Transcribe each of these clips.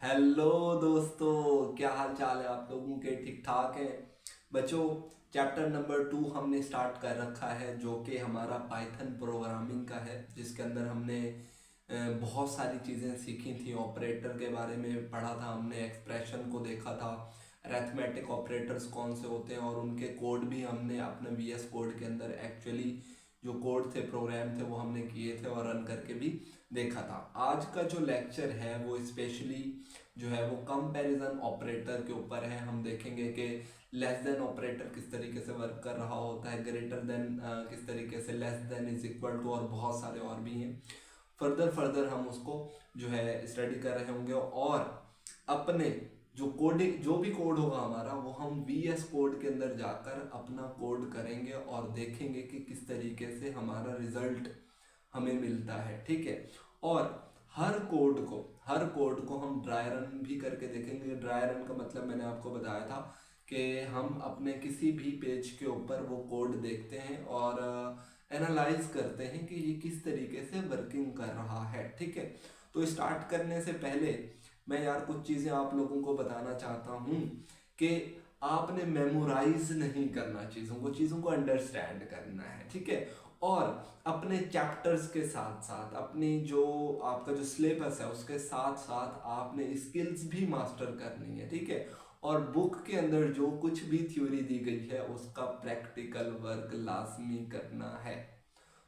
Hello दोस्तों, क्या हाल चाल है आप लोगों के? ठीक ठाक हैं बच्चों। चैप्टर नंबर 2 हमने स्टार्ट कर रखा है जो कि हमारा पाइथन प्रोग्रामिंग का है, जिसके अंदर हमने बहुत सारी चीज़ें सीखी थी। ऑपरेटर के बारे में पढ़ा था हमने, एक्सप्रेशन को देखा था, अरिथमेटिक ऑपरेटर्स कौन से होते हैं और उनके कोड भी हमने अपने वीएस कोड के अंदर एक्चुअली जो कोड थे, प्रोग्राम थे, वो हमने किए थे और रन करके भी देखा था। आज का जो लेक्चर है वो स्पेशली जो है वो कंपैरिजन ऑपरेटर के ऊपर है। हम देखेंगे कि लेस देन ऑपरेटर किस तरीके से वर्क कर रहा होता है, ग्रेटर देन किस तरीके से, less than is equal to, और बहुत सारे और भी हैं। फर्दर हम उसको जो है स्टडी कर रहे होंगे और अपने जो कोडिंग, जो भी कोड होगा हमारा, वो हम वीएस कोड के अंदर जाकर अपना कोड करेंगे और देखेंगे कि किस तरीके से हमारा रिजल्ट हमें मिलता है। ठीक है। और हर कोड को हम ड्राई रन भी करके देखेंगे। ड्राई रन का मतलब मैंने आपको बताया था कि हम अपने किसी भी पेज के ऊपर वो कोड देखते हैं और एनालाइज करते हैं कि ये किस तरीके से वर्किंग कर रहा है। ठीक है। तो स्टार्ट करने से पहले मैं यार कुछ चीज़ें आप लोगों को बताना चाहता हूँ कि आपने मेमोराइज नहीं करना चीज़ों को अंडरस्टैंड करना है। ठीक है। और अपने चैप्टर्स के साथ साथ अपनी जो आपका जो सिलेबस है उसके साथ साथ आपने स्किल्स भी मास्टर करनी है। ठीक है। और बुक के अंदर जो कुछ भी थ्योरी दी गई है उसका प्रैक्टिकल वर्क लाजमी करना है।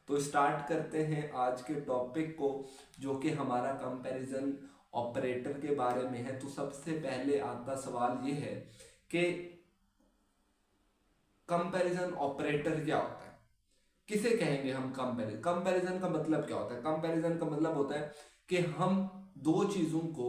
तो स्टार्ट करते हैं आज के टॉपिक को, जो कि हमारा कंपैरिजन ऑपरेटर के बारे में है। तो सबसे पहले आता सवाल ये है कि कंपैरिजन ऑपरेटर क्या होता है, किसे कहेंगे हम? कंपैरिजन का मतलब क्या होता है? कंपैरिजन का मतलब होता है कि हम दो चीजों को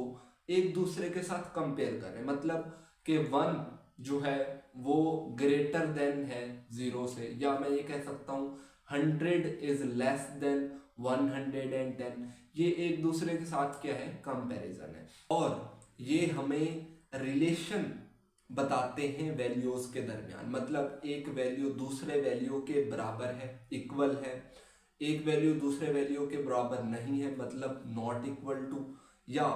एक दूसरे के साथ कंपेयर करें। मतलब कि वन जो है वो ग्रेटर देन है जीरो से, या मैं ये कह सकता हूं 100 इज लेस देन 110। ये एक दूसरे के साथ क्या है? कंपैरिजन है। और ये हमें रिलेशन बताते हैं वैल्यूज के दरमियान। मतलब एक वैल्यू दूसरे वैल्यू के बराबर है, इक्वल है। एक वैल्यू दूसरे वैल्यू के बराबर नहीं है, मतलब नॉट इक्वल टू। या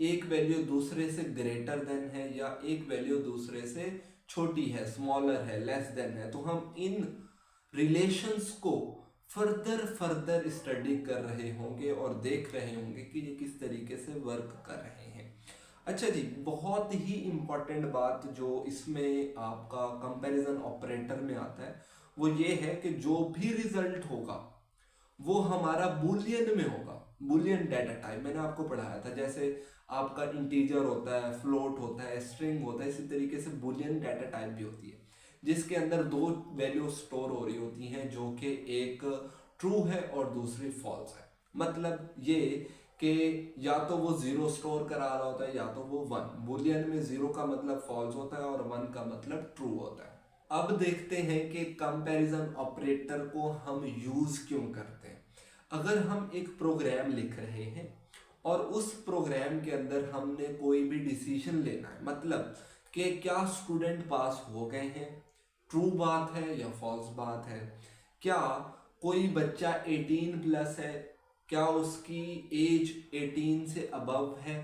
एक वैल्यू दूसरे से ग्रेटर देन है, या एक वैल्यू दूसरे से छोटी है, स्मॉलर है, लेस देन है। तो हम इन रिलेशंस को फर्दर स्टडी कर रहे होंगे और देख रहे होंगे कि ये किस तरीके से वर्क कर रहे हैं। अच्छा जी, बहुत ही इंपॉर्टेंट बात जो इसमें आपका कंपैरिजन ऑपरेटर में आता है वो ये है कि जो भी रिजल्ट होगा वो हमारा बुलियन में होगा। बुलियन डाटा टाइप मैंने आपको पढ़ाया था। जैसे आपका इंटीजर होता है, फ्लोट होता है, स्ट्रिंग होता है, इसी तरीके से बुलियन डाटा टाइप भी होती है, जिसके अंदर दो वैल्यू स्टोर हो रही होती हैं, जो कि एक ट्रू है और दूसरी फॉल्स है। मतलब ये कि या तो वो जीरो स्टोर करा रहा होता है या तो वो वन। बुलियन में जीरो का मतलब फॉल्स होता है और वन का मतलब ट्रू होता है। अब देखते हैं कि कंपैरिजन ऑपरेटर को हम यूज क्यों करते हैं। अगर हम एक प्रोग्राम लिख रहे हैं और उस प्रोग्राम के अंदर हमने कोई भी डिसीजन लेना है, मतलब कि क्या स्टूडेंट पास हो गए हैं, ट्रू बात है या फॉल्स बात है, क्या कोई बच्चा 18 प्लस है, क्या उसकी एज 18 से अबव है,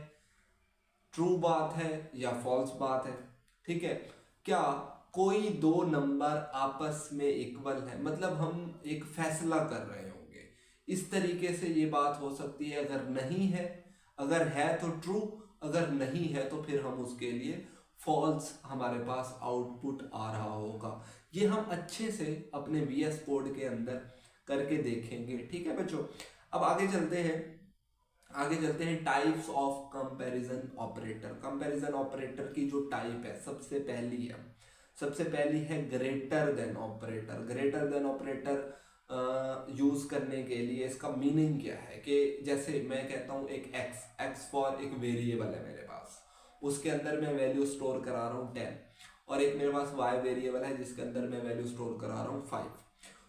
ट्रू बात है या फॉल्स बात है। ठीक है। क्या कोई दो नंबर आपस में इक्वल है, मतलब हम एक फैसला कर रहे होंगे, इस तरीके से ये बात हो सकती है। अगर नहीं है, अगर है तो ट्रू, अगर नहीं है तो फिर हम उसके लिए फॉल्स हमारे पास आउटपुट आ रहा होगा। ये हम अच्छे से अपने वीएस कोड के अंदर करके देखेंगे। ठीक है बच्चों। अब आगे चलते हैं types of comparison operator. Comparison operator की जो टाइप है, सबसे पहली है greater then operator. Greater than operator use करने के लिए इसका मीनिंग क्या है कि जैसे मैं कहता हूं एक एक्स फॉर एक वेरिएबल है मेरे पास, उसके अंदर मैं वैल्यू स्टोर करा रहा हूं 10, और एक मेरे पास वाई वेरिएबल है जिसके अंदर मैं वैल्यू स्टोर करा रहा हूं 5।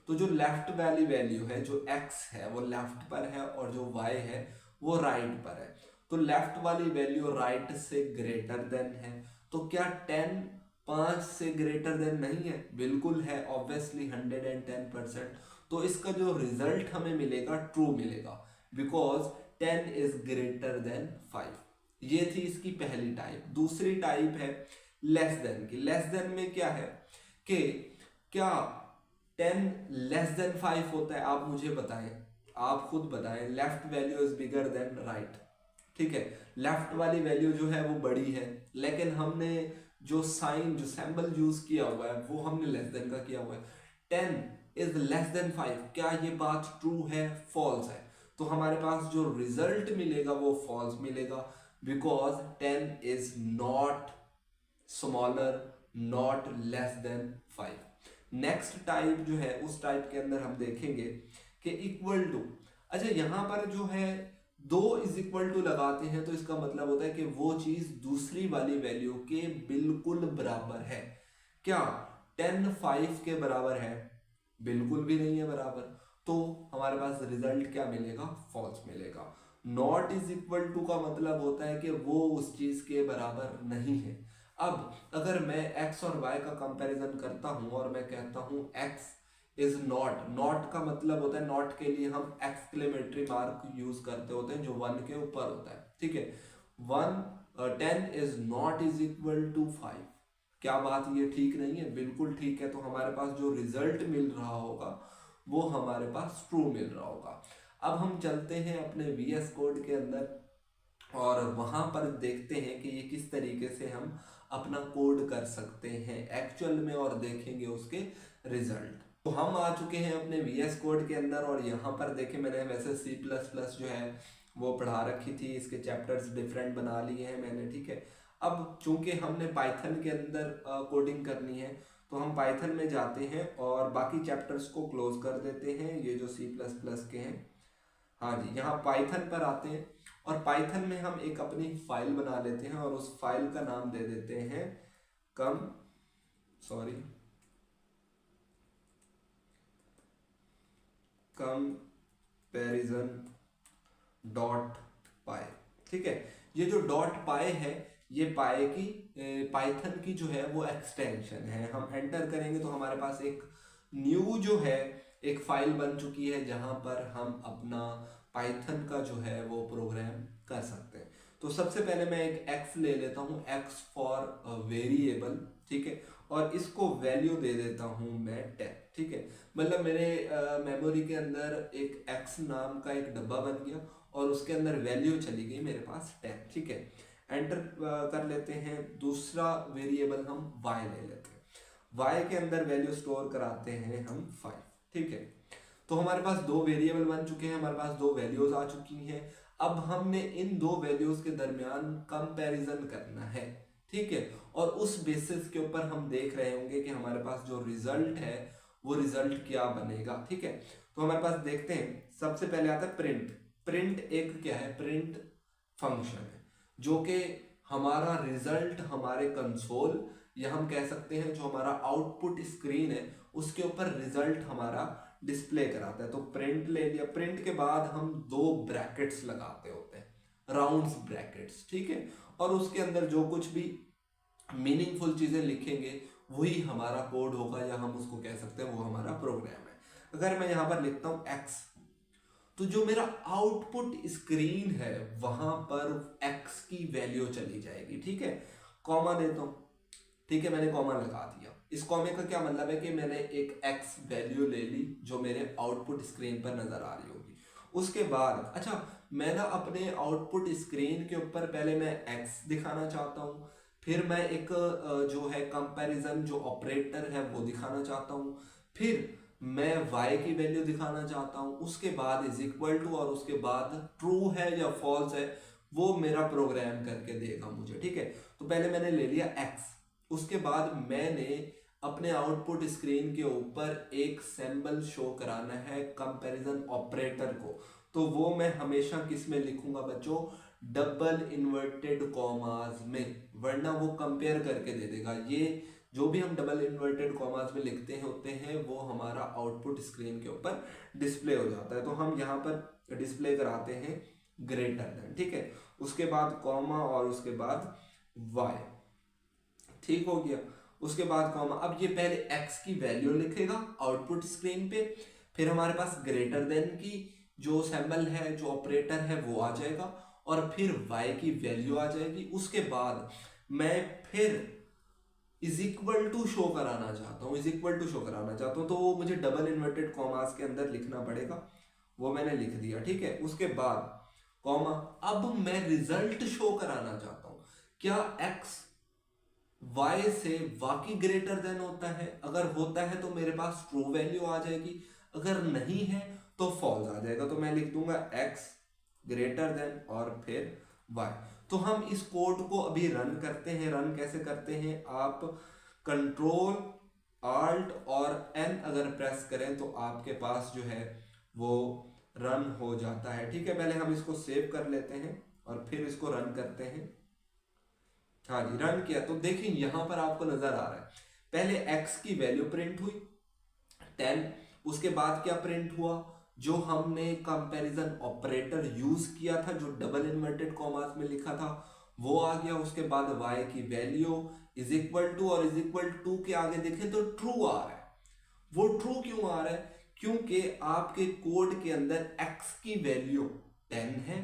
तो जो लेफ्ट वाली वैल्यू है, जो x है वो लेफ्ट पर है और जो y है वो राइट पर है। तो लेफ्ट वाली वैल्यू राइट से ग्रेटर देन है। तो क्या 10 5 से ग्रेटर देन नहीं है? बिल्कुल है, ऑब्वियसली 110%। तो इसका जो रिजल्ट हमें मिलेगा ट्रू मिलेगा, बिकॉज 10 इज ग्रेटर देन 5। ये थी इसकी पहली टाइप। दूसरी टाइप है लेस देन की। लेस देन में क्या है कि क्या 10 लेस देन 5 होता है? आप मुझे बताएं, आप खुद बताएं। Left value is bigger than right, ठीक है, लेफ्ट वाली वैल्यू जो है वो बड़ी है, लेकिन हमने जो साइन जो सिंबल यूज किया हुआ है वो हमने लेस देन का किया हुआ है। 10 इज लेस देन 5, क्या ये बात ट्रू है फॉल्स है? तो हमारे पास जो रिजल्ट मिलेगा वो फॉल्स मिलेगा, because 10 is not smaller, not less than 5। Next type जो है उस टाइप के अंदर हम देखेंगे कि इक्वल टू। अच्छा, यहां पर जो है 2 इज इक्वल टू लगाते हैं तो इसका मतलब होता है कि वो चीज दूसरी वाली वैल्यू के बिल्कुल बराबर है। क्या 10 5 के बराबर है? बिल्कुल भी नहीं है बराबर, तो हमारे पास रिजल्ट क्या मिलेगा? फॉल्स मिलेगा। नॉट इज इक्वल टू का मतलब होता है कि वो उस चीज के बराबर नहीं है। अब अगर मैं x और y का कंपैरिजन करता हूं और मैं कहता हूं x इज नॉट, नॉट का मतलब होता है, नॉट के लिए हम एक्सक्लेमेटरी मार्क यूज करते होते हैं जो 1 के ऊपर होता है, ठीक है। 10 is not is equal to 5, क्या बात ये ठीक नहीं है? बिल्कुल ठीक है। तो हमारे पास जो रिजल्ट मिल रहा होगा वो हमारे पास ट्रू मिल रहा होगा। अब हम चलते हैं अपने VS कोड के अंदर और वहां पर देखते हैं कि ये किस तरीके से हम अपना कोड कर सकते हैं एक्चुअल में, और देखेंगे उसके रिजल्ट। तो हम आ चुके हैं अपने VS कोड के अंदर और यहाँ पर देखें, मैंने वैसे C++ जो है वो पढ़ा रखी थी, इसके चैप्टर्स डिफरेंट बना लिए हैं मैंने, ठीक है। अब चूंकि हमने पाइथन के अंदर कोडिंग करनी है तो हम पाइथन में जाते हैं और बाकी चैप्टर्स को क्लोज कर देते हैं, ये जो C++ के हैं। हाँ जी, यहाँ पाइथन पर आते हैं और पाइथन में हम एक अपनी फाइल बना लेते हैं और उस फाइल का नाम दे देते हैं कंपैरिजन डॉट पाई, ठीक है। ये जो डॉट पाई है ये पाई की पाइथन की जो है वो एक्सटेंशन है। हम एंटर करेंगे तो हमारे पास एक न्यू जो है एक फाइल बन चुकी है जहां पर हम अपना पाइथन का जो है वो प्रोग्राम कर सकते हैं। तो सबसे पहले मैं एक x ले लेता हूँ, x फॉर वेरिएबल, ठीक है, और इसको वैल्यू दे देता हूँ मैं 10, ठीक है। मतलब मेरे मेमोरी के अंदर एक x नाम का एक डब्बा बन गया और उसके अंदर वैल्यू चली गई मेरे पास 10, ठीक है। एंटर कर लेते हैं। दूसरा वेरिएबल हम y ले लेते हैं, y के अंदर वैल्यू स्टोर कराते हैं हम 5, ठीक है। तो हमारे पास 2 वेरिएबल बन चुके हैं, हमारे पास 2 वैल्यूज आ चुकी हैं। अब हमने इन 2 वैल्यूज के दरमियान कंपैरिजन करना है, ठीक है, और उस बेसिस के ऊपर हम देख रहे होंगे कि हमारे पास जो रिजल्ट है वो रिजल्ट क्या बनेगा, ठीक है। तो हमारे पास देखते हैं, सबसे पहले आता है प्रिंट। प्रिंट एक क्या है? प्रिंट फंक्शन है जो कि हमारा रिजल्ट हमारे कंसोल या हम कह सकते हैं जो हमारा आउटपुट स्क्रीन है उसके ऊपर रिजल्ट हमारा डिस्प्ले कराता है। तो प्रिंट ले लिया। प्रिंट के बाद हम 2 ब्रैकेट्स लगाते होते हैं, राउंड्स ब्रैकेट्स, ठीक है, और उसके अंदर जो कुछ भी मीनिंगफुल चीजें लिखेंगे वही हमारा कोड होगा, या हम उसको कह सकते हैं वो हमारा प्रोग्राम है। अगर मैं यहां पर लिखता हूं x, तो जो मेरा आउटपुट स्क्रीन है वहां पर x की वैल्यू चली जाएगी, ठीक है। कॉमा देता हूं, ठीक है, मैंने कॉमा लगा दिया। इस कॉमे का क्या मतलब है कि मैंने एक x वैल्यू ले ली जो मेरे आउटपुट स्क्रीन पर नजर आ रही होगी। उसके बाद अच्छा, मैं ना अपने आउटपुट स्क्रीन के ऊपर पहले मैं x दिखाना चाहता हूँ, फिर मैं एक जो है कंपैरिजन जो ऑपरेटर है वो दिखाना चाहता हूँ, फिर मैं y की वैल्यू दिखाना चाहता हूँ, उसके बाद इज इक्वल टू, और उसके बाद ट्रू है या फॉल्स है वो मेरा प्रोग्राम करके देगा मुझे, ठीक है। तो पहले मैंने ले लिया x, उसके बाद मैंने अपने आउटपुट स्क्रीन के ऊपर एक सिंबल शो कराना है कंपैरिजन ऑपरेटर को। तो वो मैं हमेशा किस में लिखूंगा बच्चों? डबल इन्वर्टेड कॉमास में, वरना वो कंपेयर करके दे देगा। ये जो भी हम डबल इन्वर्टेड कॉमास में लिखते होते हैं वो हमारा आउटपुट स्क्रीन के ऊपर डिस्प्ले हो जाता है। तो हम यहाँ पर डिस्प्ले कराते हैं ग्रेटर देन, ठीक है, उसके बाद कॉमा और उसके बाद y, ठीक हो गया। उसके बाद कॉमा, अब ये पहले x की वैल्यू लिखेगा आउटपुट स्क्रीन पे, फिर हमारे पास ग्रेटर देन की जो सिंबल है जो ऑपरेटर है वो आ जाएगा, और फिर y की वैल्यू आ जाएगी। उसके बाद मैं फिर इज इक्वल टू शो कराना चाहता हूँ, इज इक्वल टू शो कराना चाहता हूँ, तो वो मुझे डबल इन्वर्टेड कॉमास के अंदर लिखना पड़ेगा। वो मैंने लिख दिया, ठीक है। उसके बाद कॉमा, अब मैं रिजल्ट शो कराना चाहता हूं, क्या x y से वाकई ग्रेटर देन होता है? अगर होता है तो मेरे पास ट्रू वैल्यू आ जाएगी, अगर नहीं है तो फॉल्स आ जाएगा। तो मैं लिख दूंगा x ग्रेटर देन और फिर y। तो हम इस कोड को अभी रन करते हैं। रन कैसे करते हैं, आप कंट्रोल आल्ट और n अगर प्रेस करें तो आपके पास जो है वो रन हो जाता है, ठीक है। पहले हम इसको सेव कर लेते हैं और फिर इसको रन करते हैं। हाँ जी, रन किया तो देखिए यहां पर आपको नजर आ रहा है, पहले x की वैल्यू प्रिंट हुई 10, उसके बाद क्या प्रिंट हुआ, जो हमने कंपैरिजन ऑपरेटर यूज किया था, जो डबल इन्वर्टेड कॉमास में लिखा था, वो आ गया। उसके बाद y की वैल्यू इज इक्वल टू, और इज इक्वल टू के आगे देखें तो ट्रू आ रहा है। वो ट्रू क्यों आ रहा है, क्योंकि आपके कोड के अंदर x की वैल्यू 10 है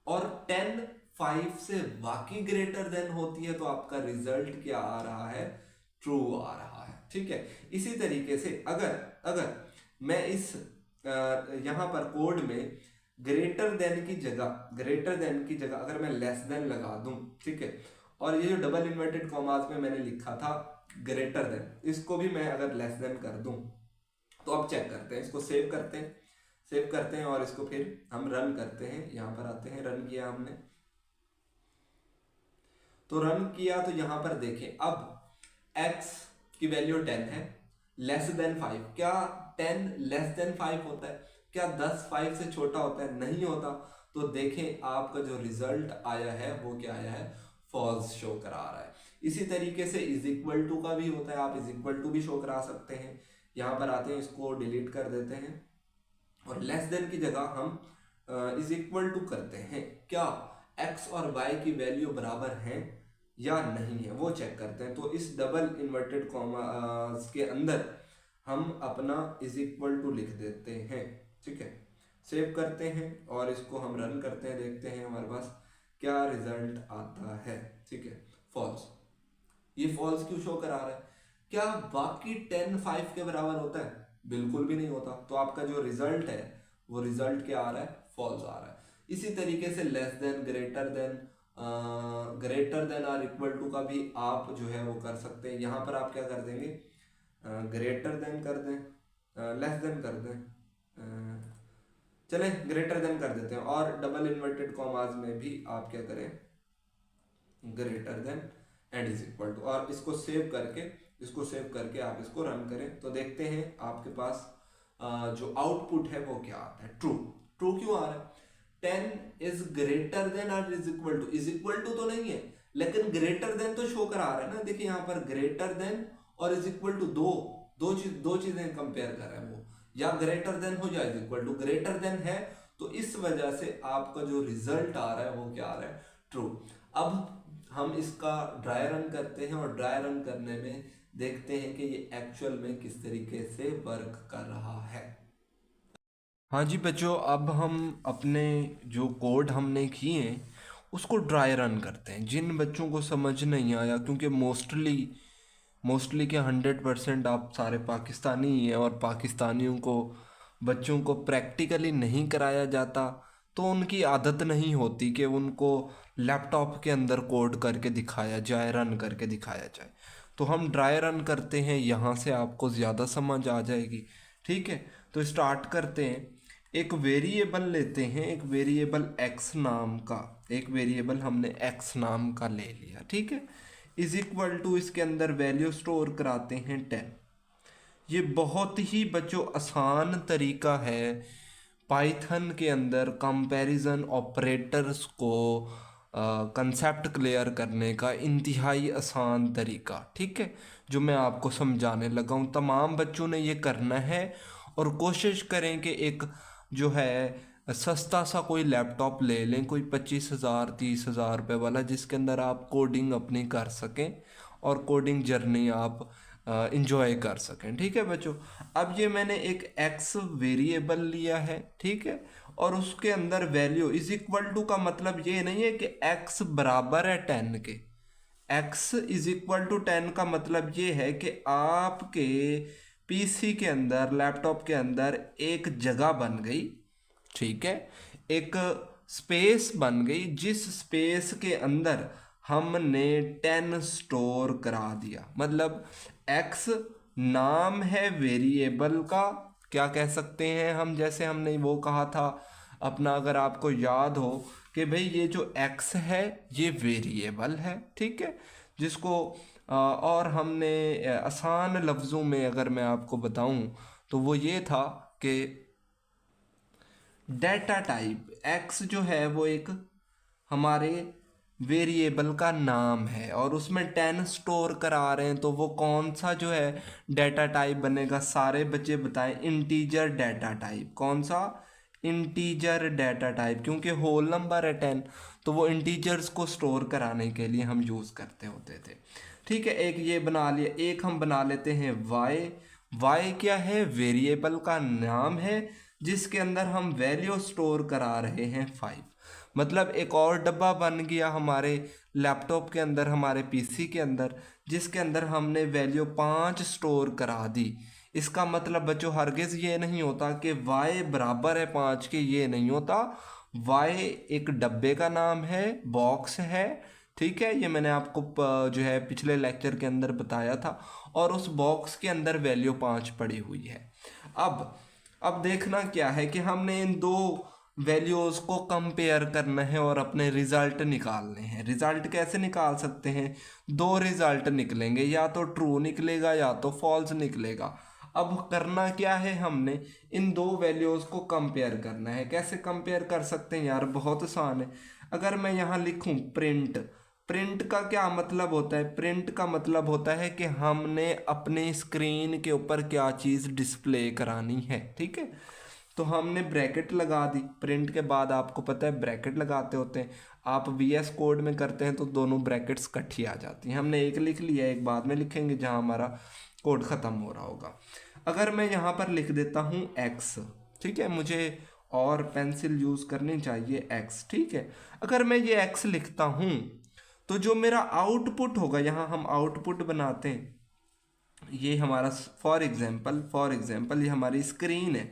और 10 5 से वाकई ग्रेटर देन होती है, तो आपका रिजल्ट क्या आ रहा है, ट्रू आ रहा है, ठीक है। इसी तरीके से अगर अगर मैं इस यहां पर कोड में ग्रेटर देन की जगह अगर मैं लेस देन लगा दूं, ठीक है, और ये जो डबल इन्वर्टेड कॉमास में मैंने लिखा था ग्रेटर देन, इसको भी मैं अगर लेस देन कर दूं, तो अब चेक करते हैं, इसको सेव करते हैं और इसको फिर हम रन करते हैं। यहां पर आते हैं, रन किया हमने, तो रन किया तो यहां पर देखें अब x की वैल्यू 10 है, लेस देन 5। क्या 10 लेस देन 5 होता है? क्या 10 5 से छोटा होता है? नहीं होता। तो देखें आपका जो रिजल्ट आया है वो क्या आया है, फॉल्स शो करा रहा है। इसी तरीके से इज इक्वल टू का भी होता है, आप इज इक्वल टू भी शो करा सकते हैं। यहां पर आते हैं, इसको डिलीट कर देते हैं और लेस देन की जगह हम इज इक्वल टू करते हैं। क्या x और y की वैल्यू बराबर हैं या नहीं है, वो चेक करते हैं। तो इस डबल इन्वर्टेड कॉमा के अंदर हम अपना इज इक्वल टू लिख देते हैं, ठीक है। सेव करते हैं और इसको हम रन करते हैं, देखते हैं हमारे पास क्या रिजल्ट आता है, ठीक है, फॉल्स। ये फॉल्स क्यों शो करा रहा है? क्या बाकी 10 5 के बराबर होता है? बिल्कुल भी नहीं होता। तो आपका जो रिजल्ट है वो रिजल्ट क्या आ रहा है, फॉल्स आ रहा है। इसी तरीके से लेस देन, ग्रेटर देन और इक्वल टू का भी आप जो है वो कर सकते हैं। यहाँ पर आप क्या कर देंगे, ग्रेटर देन कर दें, लेस देन कर दें, चले ग्रेटर देन कर देते हैं, और डबल इन्वर्टेड कॉमास में भी आप क्या करें, greater than and is equal to, और इसको सेव करके आप इसको रन करें तो देखते हैं आपके पास जो आउटपुट है वो क्या आता है, ट्रू। ट्रू क्यों आ रहा है? 10 इज ग्रेटर देन और इज इक्वल टू तो नहीं है, लेकिन ग्रेटर देन तो शो करा रहा है ना। देखिए यहाँ पर ग्रेटर देन और इज इक्वल टू दो चीजें कंपेयर कर रहा है वो, या ग्रेटर देन हो या is equal to. Greater than है तो इस वजह से आपका जो रिजल्ट आ रहा है वो क्या आ रहा है, ट्रू। अब हम इसका ड्राई रन करते हैं और ड्राई रन करने में देखते हैं कि ये एक्चुअल में किस तरीके से वर्क कर रहा है। हाँ जी बच्चों, अब हम अपने जो कोड हमने किए हैं उसको ड्राई रन करते हैं। जिन बच्चों को समझ नहीं आया, क्योंकि मोस्टली के 100% आप सारे पाकिस्तानी ही हैं और पाकिस्तानियों को बच्चों को प्रैक्टिकली नहीं कराया जाता, तो उनकी आदत नहीं होती कि उनको लैपटॉप के अंदर कोड करके दिखाया जाए, रन करके दिखाया जाए। तो हम ड्राई रन करते हैं, यहाँ से आपको ज़्यादा समझ आ जाएगी, ठीक है। तो स्टार्ट करते हैं। एक वेरिएबल लेते हैं, एक वेरिएबल x नाम का, एक वेरिएबल हमने x नाम का ले लिया, ठीक है। इज इक्वल टू, इसके अंदर वैल्यू स्टोर कराते हैं 10। ये बहुत ही बच्चों आसान तरीका है पाइथन के अंदर कंपैरिजन ऑपरेटर्स को कंसेप्ट क्लियर करने का, इंतहाई आसान तरीका, ठीक है, जो मैं आपको समझाने लगा हूँ। तमाम बच्चों ने ये करना है और कोशिश करें कि एक जो है सस्ता सा कोई लैपटॉप ले लें, कोई 25,000 30,000 रुपये वाला, जिसके अंदर आप कोडिंग अपनी कर सकें और कोडिंग जर्नी आप इंजॉय कर सकें, ठीक है बच्चों। अब ये मैंने एक एक्स वेरिएबल लिया है, ठीक है, और उसके अंदर वैल्यू इज इक्वल टू का मतलब ये नहीं है कि x बराबर है 10 के। x इज इक्वल टू 10 का मतलब ये है कि आपके पीसी के अंदर, लैपटॉप के अंदर एक जगह बन गई, ठीक है, एक स्पेस बन गई, जिस स्पेस के अंदर हमने 10 स्टोर करा दिया। मतलब x नाम है वेरिएबल का, क्या कह सकते हैं हम, जैसे हमने वो कहा था अपना, अगर आपको याद हो कि भाई ये जो x है ये वेरिएबल है, ठीक है, जिसको और हमने आसान लफ्ज़ों में अगर मैं आपको बताऊं तो वो ये था कि डेटा टाइप x जो है वो एक हमारे वेरिएबल का नाम है और उसमें 10 स्टोर करा रहे हैं, तो वो कौन सा जो है डेटा टाइप बनेगा? सारे बच्चे बताएं। Integer data type. कौन सा? इंटीजर डेटा टाइप, क्योंकि होल नंबर है 10, तो वो इंटीजर्स को स्टोर कराने के लिए हम यूज़ करते होते थे, ठीक है। एक ये बना लिया, एक हम बना लेते हैं y क्या है? वेरिएबल का नाम है जिसके अंदर हम वैल्यू स्टोर करा रहे हैं 5। मतलब एक और डब्बा बन गया हमारे लैपटॉप के अंदर, हमारे पीसी के अंदर, जिसके अंदर हमने वैल्यू 5 स्टोर करा दी। इसका मतलब बच्चों हरगिज़ ये नहीं होता कि y बराबर है 5 के, ये नहीं होता। y एक डब्बे का नाम है, बॉक्स है, ठीक है, ये मैंने आपको जो है पिछले लेक्चर के अंदर बताया था, और उस बॉक्स के अंदर वैल्यू 5 पड़ी हुई है। अब देखना क्या है कि हमने इन दो वैल्यूज़ को कंपेयर करना है और अपने रिजल्ट निकालने हैं। रिजल्ट कैसे निकाल सकते हैं? दो रिजल्ट निकलेंगे, या तो ट्रू निकलेगा या तो फॉल्स निकलेगा। अब करना क्या है, हमने इन दो वैल्यूज़ को कंपेयर करना है। कैसे कंपेयर कर सकते हैं यार? बहुत आसान है। अगर मैं यहाँ लिखूँ प्रिंट, प्रिंट का क्या मतलब होता है? प्रिंट का मतलब होता है कि हमने अपनी स्क्रीन के ऊपर क्या चीज़ डिस्प्ले करानी है, ठीक है। तो हमने ब्रैकेट लगा दी, प्रिंट के बाद आपको पता है ब्रैकेट लगाते होते हैं। आप VS कोड में करते हैं तो दोनों ब्रैकेट्स इकट्ठी आ जाती हैं। हमने एक लिख लिया, एक बाद में लिखेंगे जहाँ हमारा कोड ख़त्म हो रहा होगा। अगर मैं यहाँ पर लिख देता हूँ x, ठीक है, मुझे और पेंसिल यूज़ करनी चाहिए x, ठीक है। अगर मैं ये x लिखता हूँ तो जो मेरा आउटपुट होगा, यहाँ हम आउटपुट बनाते हैं, ये हमारा फॉर एग्जाम्पल ये हमारी स्क्रीन है,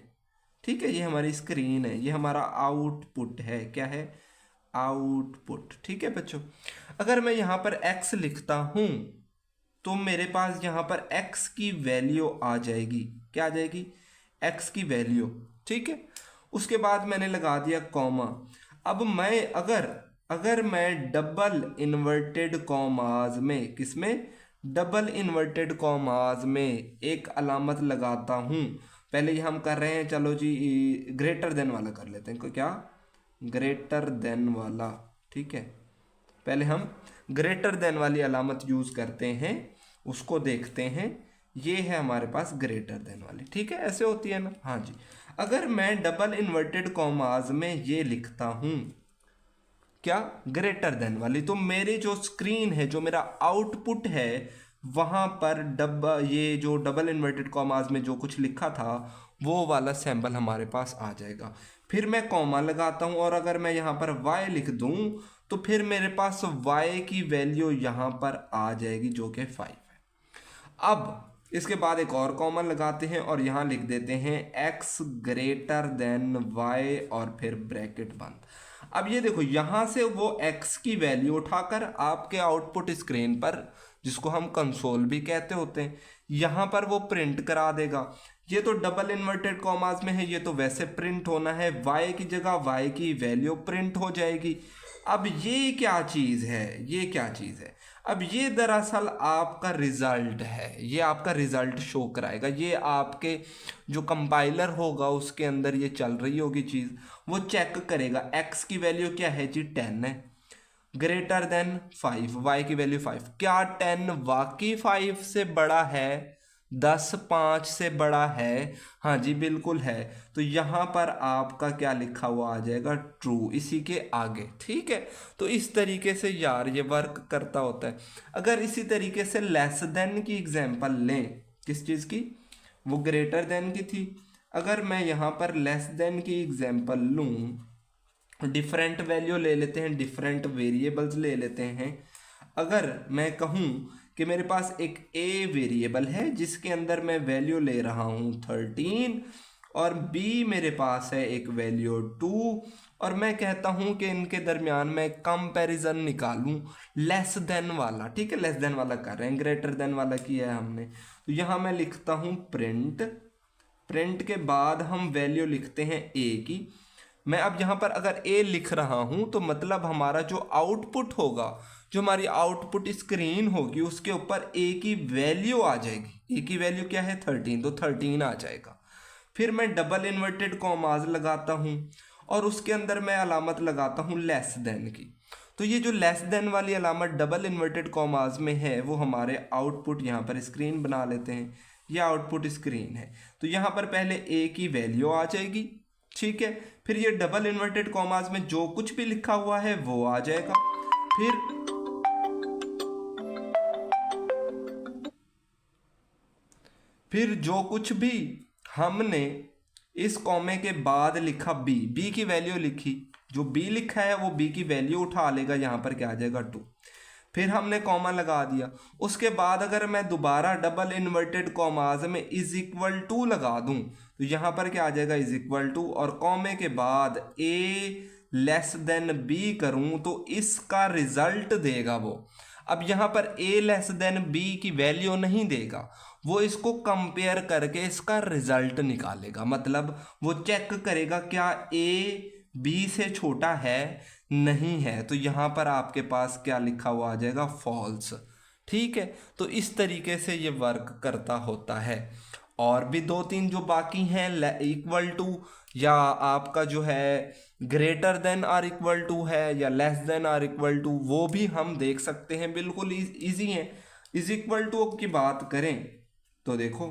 ठीक है, ये हमारी स्क्रीन है, ये हमारा आउटपुट है। क्या है? आउटपुट, ठीक है बच्चों। अगर मैं यहाँ पर x लिखता हूँ तो मेरे पास यहाँ पर x की वैल्यू आ जाएगी। क्या आ जाएगी? x की वैल्यू, ठीक है। उसके बाद मैंने लगा दिया कॉमा। अब मैं अगर मैं डबल इन्वर्टेड कॉमाज में, किसमें? डबल इन्वर्टेड कॉमाज में एक अलामत लगाता हूँ। पहले ये हम कर रहे हैं, चलो जी ग्रेटर देन वाला कर लेते हैं। क्या? ग्रेटर देन वाला, ठीक है। पहले हम ग्रेटर देन वाली अलामत यूज़ करते हैं, उसको देखते हैं। ये है हमारे पास ग्रेटर देन वाली, ठीक है, ऐसे होती है ना? हाँ जी। अगर मैं डबल इन्वर्टेड कॉमाज में ये लिखता हूँ, क्या? ग्रेटर देन वाली, तो मेरी जो स्क्रीन है, जो मेरा आउटपुट है, वहाँ पर ये जो डबल इन्वर्टेड कॉमास में जो कुछ लिखा था वो वाला सैम्पल हमारे पास आ जाएगा। फिर मैं कॉमा लगाता हूँ और अगर मैं यहाँ पर y लिख दूँ तो फिर मेरे पास y की वैल्यू यहाँ पर आ जाएगी जो कि 5 है। अब इसके बाद एक और कॉमा लगाते हैं और यहाँ लिख देते हैं x ग्रेटर देन y और फिर ब्रैकेट बंद। अब ये देखो, यहाँ से वो x की वैल्यू उठाकर आपके आउटपुट स्क्रीन पर, जिसको हम कंसोल भी कहते होते हैं, यहाँ पर वो प्रिंट करा देगा। ये तो डबल इन्वर्टेड कॉमास में है, ये तो वैसे प्रिंट होना है, y की जगह y की वैल्यू प्रिंट हो जाएगी। अब ये क्या चीज़ है? ये क्या चीज़ है? अब ये दरअसल आपका रिजल्ट है, ये आपका रिजल्ट शो कराएगा। ये आपके जो कंपाइलर होगा उसके अंदर ये चल रही होगी चीज़, वो चेक करेगा x की वैल्यू क्या है जी? 10 है, ग्रेटर देन 5, y की वैल्यू 5। क्या 10 वाकई 5 से बड़ा है? 10 5 से बड़ा है? हाँ जी बिल्कुल है। तो यहाँ पर आपका क्या लिखा हुआ आ जाएगा? ट्रू, इसी के आगे, ठीक है। तो इस तरीके से यार ये वर्क करता होता है। अगर इसी तरीके से लेस देन की एग्जांपल लें, किस चीज़ की? वो ग्रेटर देन की थी। अगर मैं यहाँ पर लेस देन की एग्जांपल लूँ, डिफरेंट वैल्यू ले लेते हैं, डिफरेंट वेरिएबल्स ले लेते हैं। अगर मैं कहूँ कि मेरे पास एक ए वेरिएबल है जिसके अंदर मैं वैल्यू ले रहा हूँ 13 और बी मेरे पास है एक वैल्यू 2, और मैं कहता हूँ कि इनके दरमियान मैं कंपैरिजन निकालूँ लेस देन वाला। ठीक है, लेस देन वाला कर रहे हैं, ग्रेटर देन वाला किया है हमने। तो यहाँ मैं लिखता हूँ प्रिंट, प्रिंट के बाद हम वैल्यू लिखते हैं ए की। मैं अब यहाँ पर अगर ए लिख रहा हूँ तो मतलब हमारा जो आउटपुट होगा, जो हमारी आउटपुट स्क्रीन होगी, उसके ऊपर ए की वैल्यू आ जाएगी। ए की वैल्यू क्या है 13, तो 13 आ जाएगा। फिर मैं डबल इन्वर्टेड कॉमाज लगाता हूँ और उसके अंदर मैं अलामत लगाता हूँ लेस देन की। तो ये जो लेस देन वाली अलामत डबल इन्वर्टेड कॉमाज में है वो हमारे आउटपुट यहाँ पर स्क्रीन बना लेते हैं। ये आउटपुट स्क्रीन है। तो यहाँ पर पहले ए की वैल्यू आ जाएगी, ठीक है। फिर ये डबल इन्वर्टेड कॉमास में जो कुछ भी लिखा हुआ है वो आ जाएगा। फिर जो कुछ भी हमने इस कॉमे के बाद लिखा बी की वैल्यू लिखी, जो बी लिखा है वो बी की वैल्यू उठा लेगा, यहाँ पर क्या आ जाएगा 2। फिर हमने कॉमा लगा दिया। उसके बाद अगर मैं दोबारा डबल इन्वर्टेड कॉमाज में इज इक्वल टू लगा दूं तो यहाँ पर क्या आ जाएगा इज इक्वल टू, और कॉमे के बाद ए लेस देन बी करूं तो इसका रिजल्ट देगा वो। अब यहाँ पर ए लेस देन बी की वैल्यू नहीं देगा, वो इसको कंपेयर करके इसका रिजल्ट निकालेगा। मतलब वो चेक करेगा क्या ए बी से छोटा है, नहीं है, तो यहाँ पर आपके पास क्या लिखा हुआ आ जाएगा फॉल्स। ठीक है, तो इस तरीके से ये वर्क करता होता है। और भी 2-3 जो बाकी हैं, इक्वल टू या आपका जो है greater than or equal to है या less than or equal to, वो भी हम देख सकते हैं, बिल्कुल इजी है। इज इक्वल टू की बात करें तो देखो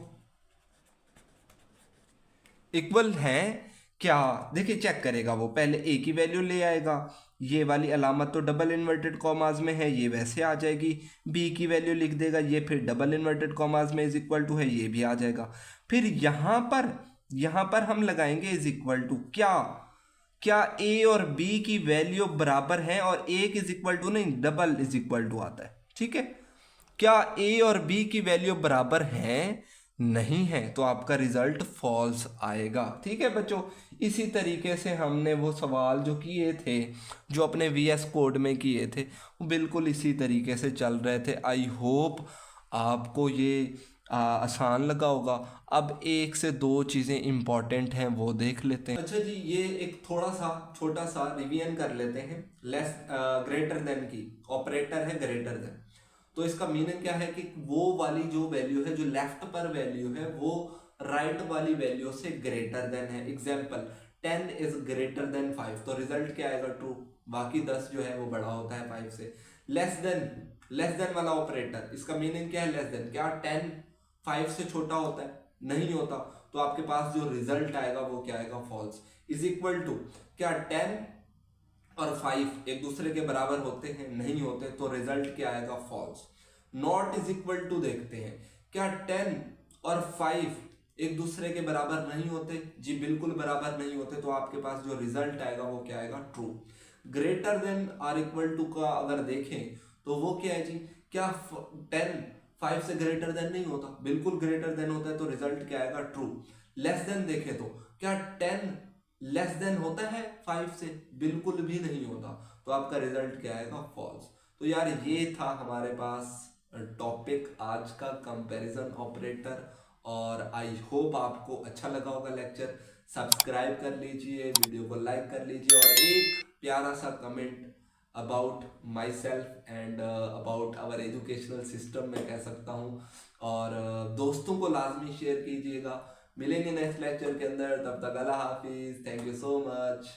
इक्वल है क्या, देखिए चेक करेगा वो, पहले ए की वैल्यू ले आएगा, ये वाली अलामत तो डबल इन्वर्टेड कॉमाज में है, ये वैसे आ जाएगी। बी की वैल्यू लिख देगा, ये फिर डबल इन्वर्टेड कॉमाज में इज इक्वल टू है, ये भी आ जाएगा। फिर यहाँ पर हम लगाएंगे इज इक्वल टू, क्या ए और बी की वैल्यू बराबर है, और एक इज इक्वल टू नहीं, डबल इज इक्वल टू आता है। ठीक है, क्या ए और बी की वैल्यू बराबर है, नहीं है, तो आपका रिजल्ट फॉल्स आएगा। ठीक है बच्चों, इसी तरीके से हमने वो सवाल जो किए थे, जो अपने वीएस कोड में किए थे, वो बिल्कुल इसी तरीके से चल रहे थे। आई होप आपको ये आसान लगा होगा। अब 1 से 2 चीज़ें इम्पॉर्टेंट हैं वो देख लेते हैं। अच्छा जी, ये एक थोड़ा सा छोटा सा रिवीजन कर लेते हैं। लेस ग्रेटर देन की ऑपरेटर है ग्रेटर देन, तो इसका मीनिंग क्या है कि वो वाली जो वैल्यू है, जो लेफ्ट पर वैल्यू है, वो राइट वाली वैल्यू से ग्रेटर देन है। एग्जाम्पल 10 इज ग्रेटर देन 5, तो रिजल्ट क्या आएगा ट्रू, बाकी 10 जो है वो बड़ा होता है 5 से। लेस देन वाला ऑपरेटर, इसका मीनिंग क्या है लेस देन, क्या 10 5 से छोटा होता है, नहीं होता, तो आपके पास जो रिजल्ट आएगा वो क्या आएगा फॉल्स। इज इक्वल टू, क्या 10 और 5 एक दूसरे के बराबर होते हैं, नहीं होते, तो रिजल्ट क्या आएगा false. Not is equal to देखते हैं, क्या 10 और 5 एक दूसरे के बराबर नहीं होते, जी बिल्कुल बराबर नहीं होते, तो आपके पास जो रिजल्ट आएगा वो क्या आएगा true. Greater than or equal to का अगर देखें तो वो क्या है जी, क्या 10 5 से ग्रेटर देन नहीं होता, बिल्कुल ग्रेटर देन होता है, तो रिजल्ट क्या आएगा ट्रू। लेस देन देखें तो क्या 10 लेस देन होता है 5 से, बिल्कुल भी नहीं होता, तो आपका रिजल्ट क्या आएगा फॉल्स। तो यार ये था हमारे पास टॉपिक आज का, कंपैरिजन ऑपरेटर, और आई होप आपको अच्छा लगा होगा लेक्चर। सब्सक्राइब कर लीजिए, वीडियो को लाइक कर लीजिए, और एक प्यारा सा comment about myself and about our educational system मैं कह सकता हूँ, और दोस्तों को लाजमी शेयर कीजिएगा। मिलेंगे नेक्स्ट लेक्चर के अंदर, तब तक अल्लाह हाफिज़, थैंक यू सो मच।